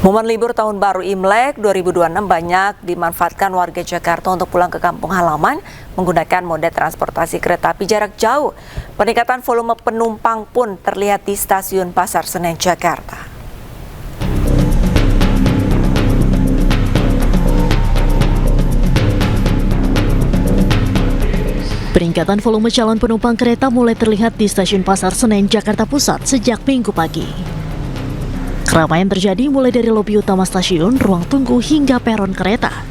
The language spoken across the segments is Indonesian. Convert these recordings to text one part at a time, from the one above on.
Momen libur Tahun Baru Imlek 2026 banyak dimanfaatkan warga Jakarta untuk pulang ke kampung halaman menggunakan moda transportasi kereta api jarak jauh. Peningkatan volume penumpang pun terlihat di stasiun Pasar Senen, Jakarta. Peningkatan volume calon penumpang kereta mulai terlihat di stasiun Pasar Senen, Jakarta Pusat sejak Minggu pagi. Keramaian terjadi mulai dari lobi utama stasiun, ruang tunggu hingga peron kereta.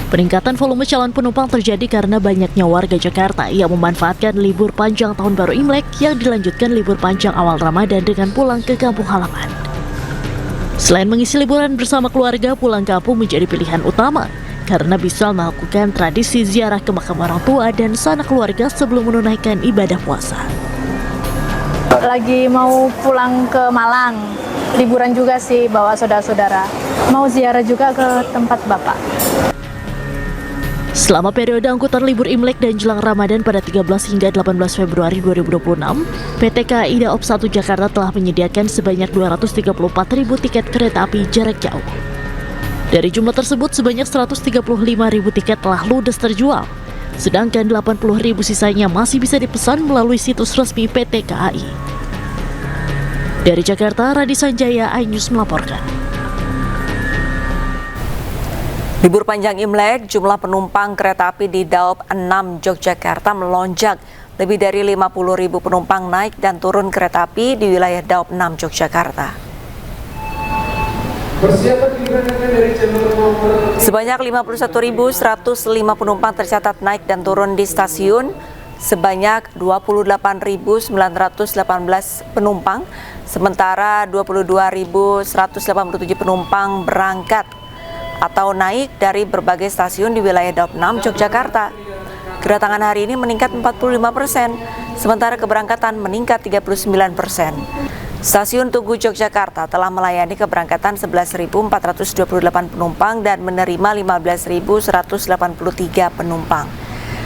Peningkatan volume calon penumpang terjadi karena banyaknya warga Jakarta yang memanfaatkan libur panjang Tahun Baru Imlek yang dilanjutkan libur panjang awal Ramadan dengan pulang ke kampung halaman. Selain mengisi liburan bersama keluarga, pulang kampung menjadi pilihan utama karena bisa melakukan tradisi ziarah ke makam orang tua dan sanak keluarga sebelum menunaikan ibadah puasa. Lagi mau pulang ke Malang, liburan juga sih bawa saudara-saudara. Mau ziarah juga ke tempat Bapak. Selama periode angkutan libur Imlek dan jelang Ramadan pada 13 hingga 18 Februari 2026, PT KAI Daop 1 Jakarta telah menyediakan sebanyak 234.000 tiket kereta api jarak jauh. Dari jumlah tersebut, sebanyak 135.000 tiket telah ludes terjual, sedangkan 80.000 sisanya masih bisa dipesan melalui situs resmi PT KAI. Dari Jakarta, Radi Sanjaya, iNews melaporkan. Libur panjang Imlek, jumlah penumpang kereta api di Daop 6 Yogyakarta melonjak. Lebih dari 50.000 penumpang naik dan turun kereta api di wilayah Daop 6 Yogyakarta. Sebanyak 51.105 penumpang tercatat naik dan turun di stasiun. Sebanyak 28.918 penumpang, sementara 22.187 penumpang berangkat atau naik dari berbagai stasiun di wilayah Daop 6 Yogyakarta. Kedatangan hari ini meningkat 45%, sementara keberangkatan meningkat 39%. Stasiun Tugu Yogyakarta telah melayani keberangkatan 11.428 penumpang dan menerima 15.183 penumpang.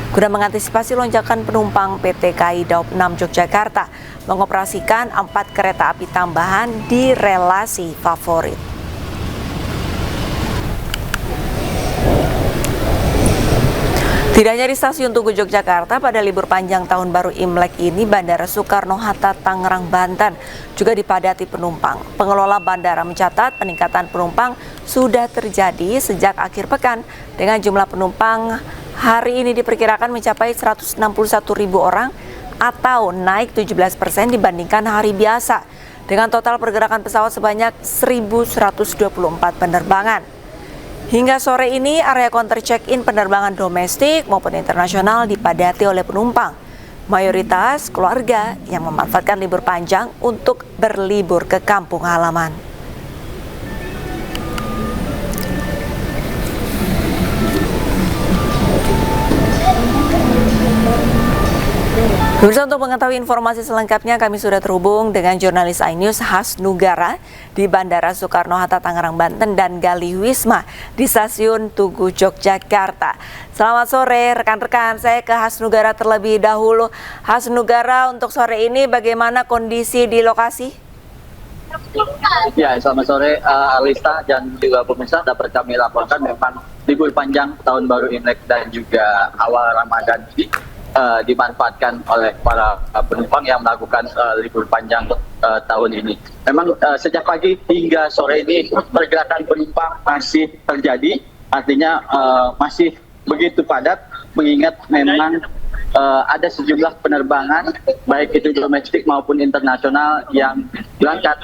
Guna mengantisipasi lonjakan penumpang, PT KAI Daop 6 Yogyakarta mengoperasikan 4 kereta api tambahan di relasi favorit. Tidak hanya di stasiun Tugu Yogyakarta, pada libur panjang Tahun Baru Imlek ini, Bandara Soekarno-Hatta, Tangerang, Banten juga dipadati penumpang. Pengelola bandara mencatat peningkatan penumpang sudah terjadi sejak akhir pekan dengan jumlah penumpang hari ini diperkirakan mencapai 161.000 orang atau naik 17% dibandingkan hari biasa dengan total pergerakan pesawat sebanyak 1.124 penerbangan. Hingga sore ini, area counter check-in penerbangan domestik maupun internasional dipadati oleh penumpang. Mayoritas keluarga yang memanfaatkan libur panjang untuk berlibur ke kampung halaman. Pemirsa, untuk mengetahui informasi selengkapnya, kami sudah terhubung dengan jurnalis iNews Hasnugara di Bandara Soekarno-Hatta, Tangerang, Banten, dan Gali Wisma di Stasiun Tugu Yogyakarta. Selamat sore rekan-rekan, saya ke Hasnugara terlebih dahulu. Hasnugara, untuk sore ini bagaimana kondisi di lokasi? Ya, selamat sore Alista dan juga pemirsa. Dapat kami laporkan memang libur panjang Tahun Baru Imlek dan juga awal Ramadan ini dimanfaatkan oleh para penumpang yang melakukan libur panjang tahun ini. Memang sejak pagi hingga sore ini pergerakan penumpang masih terjadi, artinya masih begitu padat, mengingat memang ada sejumlah penerbangan baik itu domestik maupun internasional yang berangkat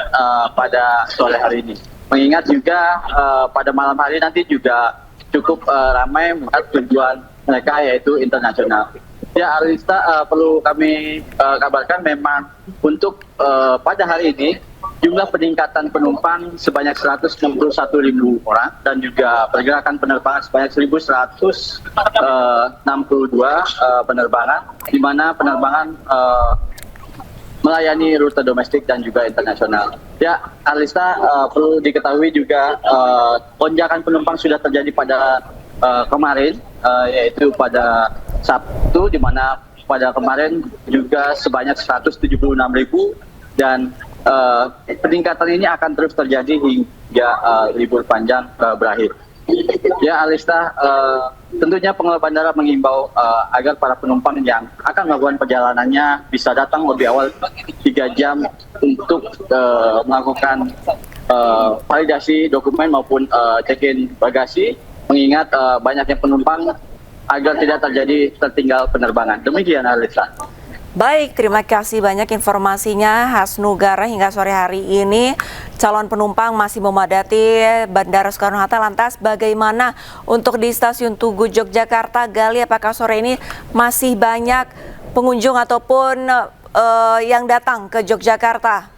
pada sore hari ini. Mengingat juga pada malam hari nanti juga cukup ramai tujuan mereka yaitu internasional. Ya, Alista, perlu kami kabarkan memang untuk pada hari ini jumlah peningkatan penumpang sebanyak 161.000 orang dan juga pergerakan penerbangan sebanyak 1.162 penerbangan, di mana penerbangan melayani rute domestik dan juga internasional. Ya, Alista, perlu diketahui juga lonjakan penumpang sudah terjadi pada kemarin, yaitu pada Sabtu, di mana pada kemarin juga sebanyak 176.000 dan peningkatan ini akan terus terjadi hingga libur panjang berakhir. Ya Alista, tentunya pengelola bandara mengimbau agar para penumpang yang akan melakukan perjalanannya bisa datang lebih awal 3 jam untuk melakukan validasi dokumen maupun check-in bagasi, mengingat banyaknya penumpang agar tidak terjadi tertinggal penerbangan. Demikian Alista. Baik, terima kasih banyak informasinya Hasnugara. Hingga sore hari ini calon penumpang masih memadati Bandara Soekarno-Hatta. Lantas bagaimana untuk di Stasiun Tugu Yogyakarta? Gali, apakah sore ini masih banyak pengunjung ataupun yang datang ke Yogyakarta?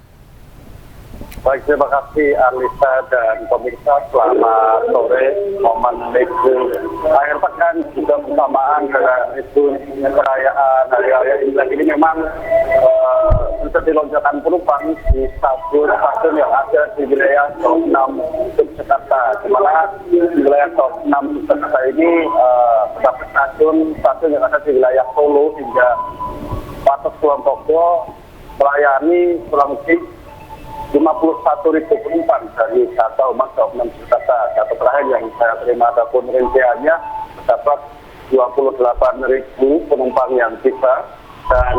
Baik, terima kasih Alisa dan pemirsa. Selamat sore. Momen libur akhir pekan juga bersamaan dengan libur perayaan Hari Raya Imlek ini memang terjadi lonjakan penumpang di stasiun yang ada di wilayah Top 6 Yogyakarta. Di mana di wilayah Top 6 Yogyakarta ini terdapat stasiun yang ada di wilayah Solo hingga Patok Kulon Progo melayani kurang lebih 51.000 penumpang dari Kata Umat Top 6 Jakarta. Data terakhir yang saya terima ataupun rinciannya terdapat 28.000 penumpang yang tiba dan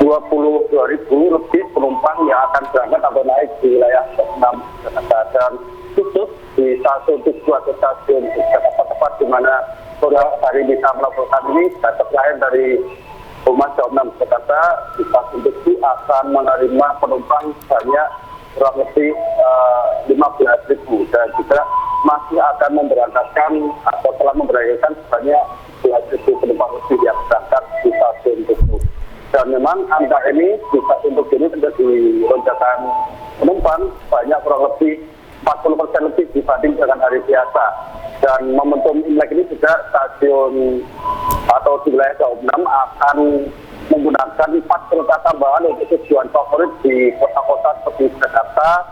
22.000 lebih penumpang yang akan berangkat atau naik di wilayah Top 6 Jakarta. Dan khusus di stasiun Tugu atau stasiun Jakarta tepat di mana saudara hari bisa melakukan ini, data terakhir dari Umat Top 6 Jakarta di stasiun Tugu akan menerima penumpang banyak kurang lebih 15.000 dan juga masih akan memberangkatkan atau telah memberangkatkan sebanyak 11.000 penumpang lebih yang berangkat di stasiun Tugu. Dan memang angka ini di stasiun Tugu ini terjadi lonjakan penumpang banyak kurang lebih 40% lebih dibanding dengan hari biasa. Dan momentum Imlek ini juga stasiun atau di wilayah Top 6 akan menggunakan 4 kereta tambahan untuk tujuan favorit di kota-kota seperti Jakarta,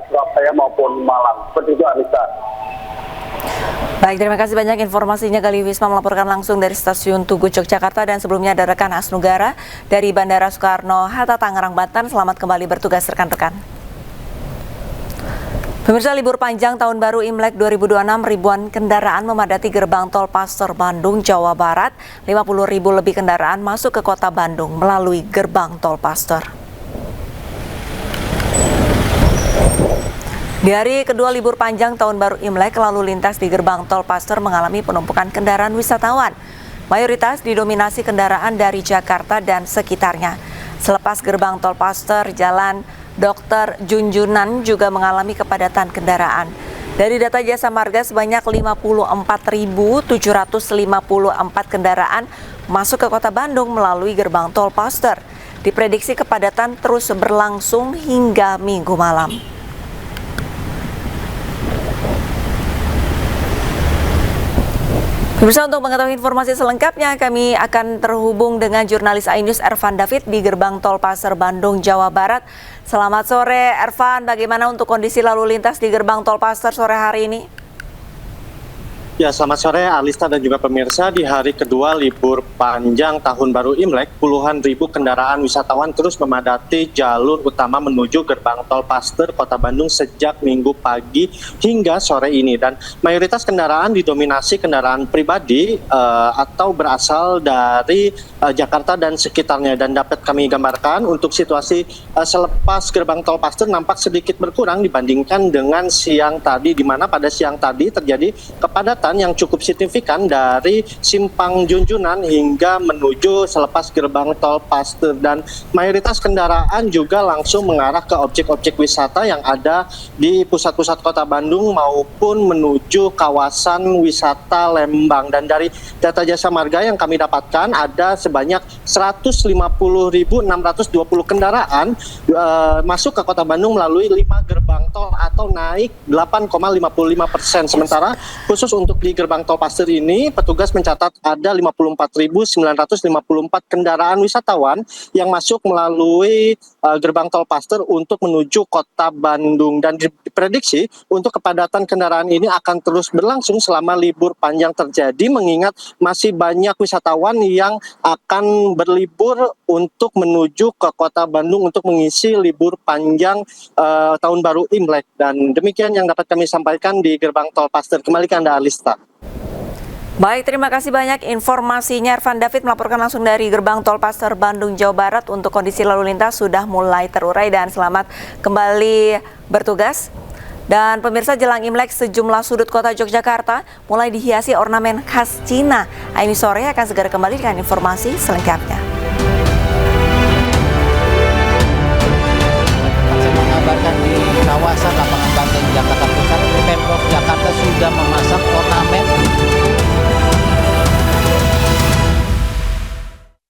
Surabaya maupun Malang. Seperti itu, Anissa. Baik, terima kasih banyak informasinya. Gali Wisma melaporkan langsung dari Stasiun Tugu Yogyakarta, dan sebelumnya ada rekan Hasnugara dari Bandara Soekarno-Hatta Tangerang, Banten. Selamat kembali bertugas rekan-rekan. Pemirsa, libur panjang Tahun Baru Imlek 2026, ribuan kendaraan memadati gerbang tol Paster Bandung, Jawa Barat. 50.000 lebih kendaraan masuk ke kota Bandung melalui gerbang tol Paster. Di hari kedua libur panjang Tahun Baru Imlek, lalu lintas di gerbang tol Paster mengalami penumpukan kendaraan wisatawan. Mayoritas didominasi kendaraan dari Jakarta dan sekitarnya. Selepas gerbang tol Paster, Jalan Dr. Junjunan juga mengalami kepadatan kendaraan. Dari data Jasa Marga, sebanyak 54.754 kendaraan masuk ke kota Bandung melalui gerbang tol Paster. Diprediksi kepadatan terus berlangsung hingga Minggu malam. Pemirsa, untuk mengetahui informasi selengkapnya, kami akan terhubung dengan jurnalis iNews Ervan David di gerbang tol Paster Bandung, Jawa Barat. Selamat sore, Ervan. Bagaimana untuk kondisi lalu lintas di gerbang tol Paster sore hari ini? Ya, selamat sore Alista dan juga pemirsa. Di hari kedua libur panjang Tahun Baru Imlek, puluhan ribu kendaraan wisatawan terus memadati jalur utama menuju gerbang tol Paster, Kota Bandung sejak Minggu pagi hingga sore ini. Dan mayoritas kendaraan didominasi kendaraan pribadi atau berasal dari Jakarta dan sekitarnya. Dan dapat kami gambarkan untuk situasi selepas gerbang tol Paster nampak sedikit berkurang dibandingkan dengan siang tadi, di mana pada siang tadi terjadi kepadatan yang cukup signifikan dari Simpang Junjunan hingga menuju selepas gerbang tol Paster, dan mayoritas kendaraan juga langsung mengarah ke objek-objek wisata yang ada di pusat-pusat kota Bandung maupun menuju kawasan wisata Lembang. Dan dari data Jasa Marga yang kami dapatkan, ada sebanyak 150.620 kendaraan masuk ke kota Bandung melalui 5 gerbang tol atau naik 8,55%. Sementara khusus untuk di gerbang tol Paster ini, petugas mencatat ada 54.954 kendaraan wisatawan yang masuk melalui gerbang tol Paster untuk menuju kota Bandung, dan diprediksi untuk kepadatan kendaraan ini akan terus berlangsung selama libur panjang terjadi, mengingat masih banyak wisatawan yang akan berlibur untuk menuju ke kota Bandung untuk mengisi libur panjang tahun baru Imlek. Dan demikian yang dapat kami sampaikan di gerbang tol Paster. Kembali ke Anda, Alista. Baik, terima kasih banyak informasinya. Ervan David melaporkan langsung dari gerbang tol Paster Bandung, Jawa Barat. Untuk kondisi lalu lintas sudah mulai terurai dan selamat kembali bertugas. Dan pemirsa, jelang Imlek sejumlah sudut kota Yogyakarta mulai dihiasi ornamen khas Cina. Ini sore akan segera kembali dengan informasi selengkapnya.